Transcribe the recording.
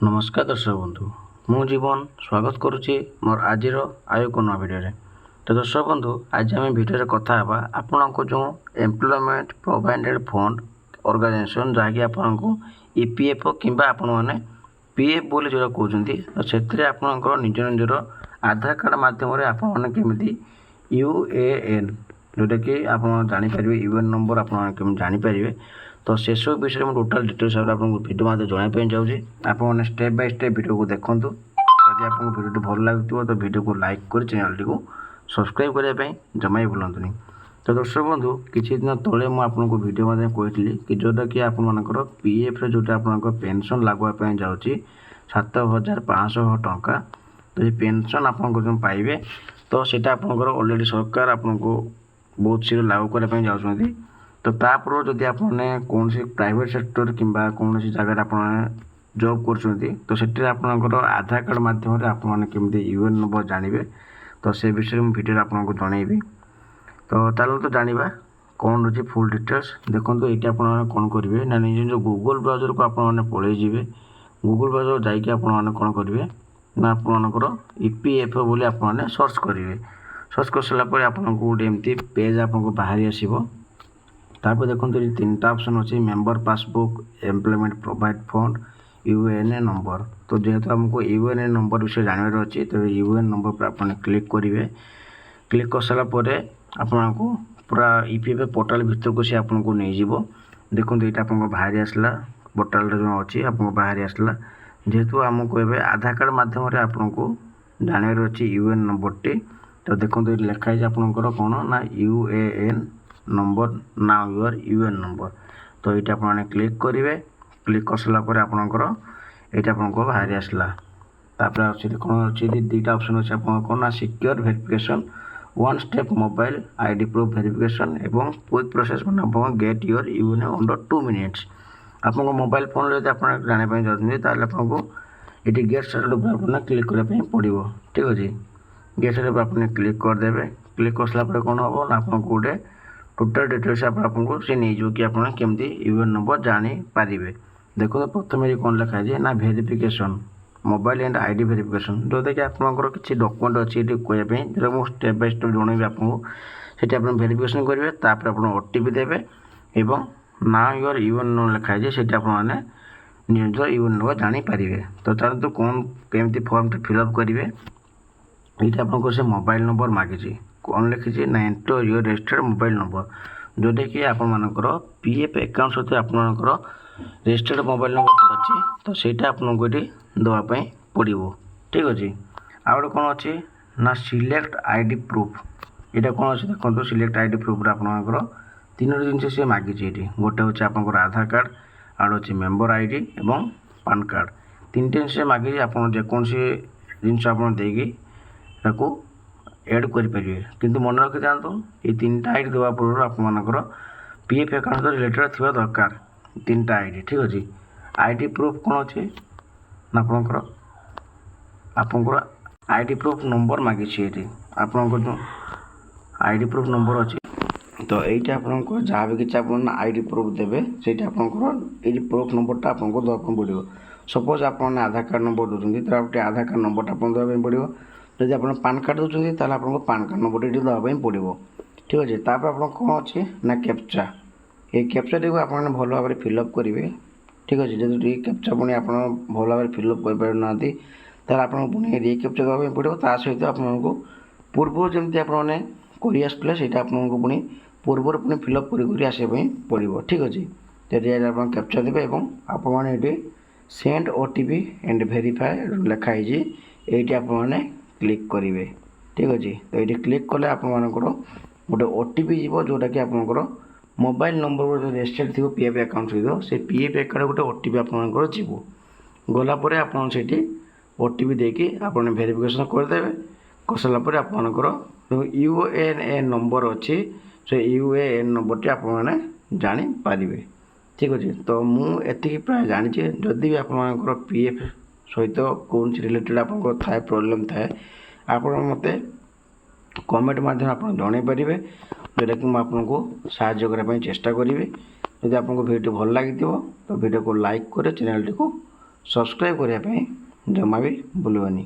नमस्कार दर्शक बंधु मु जीवन स्वागत करुच्ची मोर आज आय को नवा भिडियो। तो दर्शक बंधु आज आम भिडियो कथा आपण को जो एम्प्लॉयमेंट प्रोवाइडेड फंड ऑर्गेनाइजेशन जहाँकि आपन को ईपीएफओ किंबा आपण मैंने पीएफ बोली जो कहते तो से आपंकर निज निजर आधार कार्ड मध्यम आपण केमी यूएएन जोटा कि आप जापर यूएन नंबर आप जापर तो से सब विषय में टोटाल डिटेल्स आपको भिडियो मध्य जानापी चाहिए। आपने स्टेप बाय स्टेप भिडियो को देखूँ। जदि आपको भिडियो भल लगे तो भिडियो को लाइक कर चैनल टी सब्सक्राइब करने जमा ही भूलुनि। तो दर्शक बंधु किसी दिन तले मुझे भिडियो मध्य कही कि जोटा कि आपर पीएफ जोटा आप पेनसन लगवाई जाऊँगी 7500 टंका। तो ये पेनसन आपको जो पाइबे तो सीटा आपंकर ऑलरेडी सरकार आपको बहुत शीघ्र लागू करने जाऊँगी। तो तापर जदि आपने कौन सी प्राइवेट सेक्टर किंबा कौन सी जगह आप जॉब कर तो से आपंकर आधार कार्ड मध्यम आपने केमी यूएन नंबर जानवे तो से विषय में भिडियो आपको जनइबी। तो चलो तो जाना कौन रोचे फुल डिटेल्स देखो। ये आप कौन करेंगे ना निज निज गूगल ब्राउजर को आपने पलि जाए। गूगल ब्राउजर जाकि आपने कौन करेंगे ना आपंकर ईपीएफओ बोली आपने सर्च करेंगे। सर्च कर सारापर आपको गोटे एमती पेज आपको बाहरी आसो। तापर देखो ये तीन टा ऑप्शन अच्छी member passbook employment provide fund UAN number. तो जेहेतु हमको यूएएन नंबर विषय जानवर अच्छी तो यूएएन नंबर पर आपने क्लिक करेंगे। क्लिक कर सारापर आपको पूरा ईपीएफ पोर्टाल भीतर को सी आपको नहीं जीवो। देखो ये आपको बाहरी आसला पोर्टाल जो अच्छी आपको बाहरी आसला। जेहेतु आमको ए आधार कार्ड मध्यम आपको जानवर अच्छी यूएएन नंबर टी। तो देखो ये लिखाई आपंकर कौन ना UAN number now your UAN number. तो ये आपने क्लिक करेंगे। क्लिक कर सारापर आपंकर ये आपको बाहरी आसला। तापर अच्छे कौन अच्छी दुईटा ऑप्शन अच्छे आप कौन ना secure verification one step mobile ID proof verification एवं क्विक प्रोसेस मैंने आप get your UAN under 2 minutes. आपको मोबाइल फोन जब आप जानापी चाहते आपको ये गेट स्टार्टेड आपने क्लिक करने पड़ो। ठीक अच्छे गेट स्टार्टेड आपने क्लिक करदे। क्लिक कर सारापर कौन हम ना आपको गोटे टोटाल डिटेल्स आपको सी नहीं जो कि आपने केमती यूएएन नंबर जानीपारे। देखो प्रथम ये कौन लिखा है ना verification mobile and ID verification जोटा कि आपंकर किसी डॉक्यूमेंट अच्छी कहवाई जो मुझे स्टेप बाय स्टेप जनइबी आपको से आप वेरिफिकेशन करेंगे। तापर आप ओटीपी देवे एवं ना योर यूएएन लिखा है से आपने निज यूएएन नंबर जानीपारे। तो चलते कौन केमती फॉर्म फिलअप करेंगे। ये आपको से मोबाइल नंबर मागिची कौन लिखी ना enter your registered mobile number जोटा कि आपर पीएफ अकाउंट सहित आपंकर रजिस्टर्ड मोबाइल नंबर अच्छी तो सहीटा आपको ये देवाई पड़ो। ठीक अच्छे आउ गए कौन अच्छे ना सिलेक्ट आईडी प्रूफ। यहाँ कौन अच्छे देखो सिलेक्ट आईडी प्रूफ आपंकर तीन जिन सी मागिची ये गोटे हूँ आपंकर आधार कार्ड आउ अच्छे मेम्बर आईडी एवं पान कार्ड तीन जिन मागिची आप जेकोसी जिनस आपको एड करेंगे। किंतु मन रखी था ये तीन टा आईडी देवा पूर्व आपर पीएफ अकाउंट सहित रिलेटेड थी दरकार तीन टा आईडी। ठीक अच्छे आईडी प्रूफ कौन अच्छे ना आपंकर आईडी प्रूफ नंबर मागिची ये आपंकर जो आईडी प्रूफ नंबर अच्छे तो ये आपको जहाँ भी किसी आप आईडी प्रूफ देवे से आपंकर ये प्रूफ नंबर आपको देवाई पड़ो। सपोज आपने आधार कार्ड नंबर दूसरी तो आप आधार कार्ड नंबर आपको देवाई पड़ो। जब आप पान कार्ड दूसरी तो आपको पान कार्ड नंबर ये देवाई पड़ो। ठीक अच्छे तापर आप कौन अच्छे ना कैप्चा ये कैप्चा टी आपने भल भाव फिलअप करेंगे। ठीक अच्छे जब ये कैप्चा पुणी आप भल भाव फिलअप करना आपको पुणी री कैप्चा देवाई पड़ो। ता सहित आपको पूर्व जमी आपने कर से आपको पुणी पूर्व पुणी फिलअप करवाई पड़ो। ठीक अच्छे तो आप कैप्चा देवे और ये सेंड ओटीपी एंड वेरीफाई लिखाई ये आपने क्लिक करेंगे। ठीक अच्छे तो ये क्लिक कले आपर गोटे ओटीपी जीव जोटा कि आपंकर मोबाइल नंबर जो रजिस्टर्ड थी पीएफ अकाउंट सहित से पीएफ अकाउंट गोटे ओटीपी आपंकर जीव गलापर आपड़ी ओटीपी देकी आपने वेरिफिकेशन करदे। कर सारापर आपंकर यूएएन नंबर अच्छी से यूएएन नंबर टी आपने जानीपारे। ठीक अच्छे तो मुझे प्राय जानी जदि भी आपंकर पीएफ सहित कौन सी रिलेटेड आपको थाए प्रोब्लेम थाए आप मत कमेंट माध्यम आप जन पारे जोटा कि आपको साहाय्य करने चेष्टा करी। जब आपको वीडियो भल लगी तो वीडियो को लाइक कर चैनल टी ସବସ୍କ୍ରାଇବ୍ କରିବା ପାଇଁ ଜମା ବି ଭୁଲିବନି।